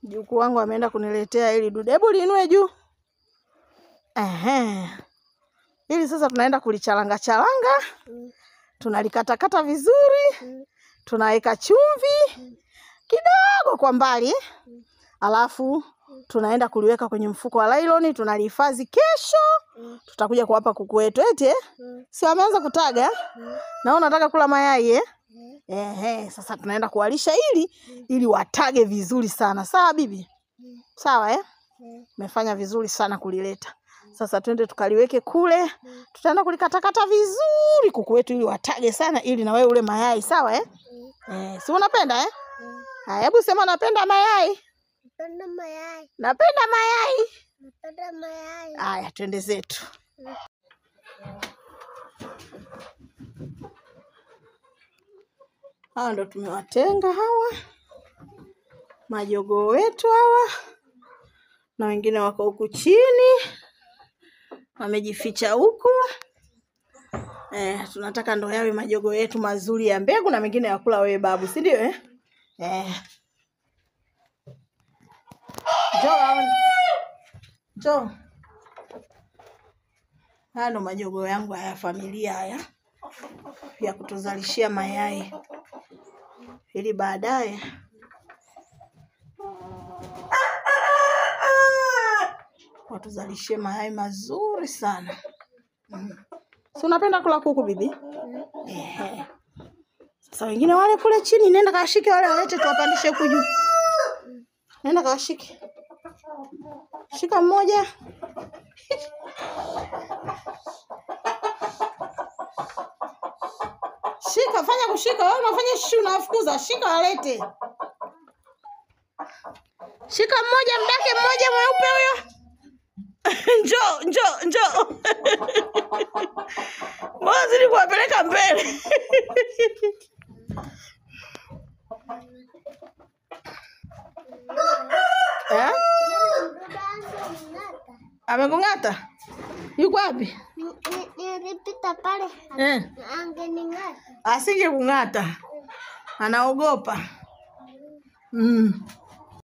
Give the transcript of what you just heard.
Mjukuu wangu ameenda kuniletea hili dude. Hebu liinue juu. Hili sasa tunaenda kulichalanga chalanga. Tunalikatakata vizuri. Tunaweka chumvi kidogo kwa mbali. Alafu tunaenda kuliweka kwenye mfuko wa nylon, tunalihifadhi kesho. Tutakuja kuwapa kuku wetu eti. Si wameanza kutaga? Naona nataka kula mayai sasa tunaenda kuwalisha ili watage vizuri sana. Sawa bibi? Sawa Umefanya vizuri sana kulileta. Sasa twende tukaliweke kule. Tutaenda kulikatakata vizuri kuku wetu ili watage sana ili na wewe ule mayai, sawa si unapenda Haya, hebu sema napenda mayai. Napenda mayai. Napenda mayai. Napenda mayai. Haya, twende zetu. Hawa ndo tumewatenga hawa majogoo wetu hawa, na wengine wako huku chini wamejificha huku. Tunataka ndo yawe majogoo yetu mazuri ya mbegu, na mengine ya kula wewe babu, si ndio Njoo. Haya ndo majogoo yangu haya, familia haya ya kutuzalishia mayai ili baadaye watuzalishie mayai mazuri sana. Si unapenda kula kuku bibi? Sasa wengine wale kule chini, nenda kawashike wale walete tuwapandishe huku juu. Nenda kawashike. Shika mmoja. Shika, fanya kushika. Wewe unafanya shishu unafukuza. Shika walete. Shika mmoja, mdake mmoja mweupe huyo. Njoo. Mwazidi kuwapeleka mbele. Amekung'ata? Yuko wapi? Nilipita pale. Angening'ata. Asinge kung'ata. Anaogopa.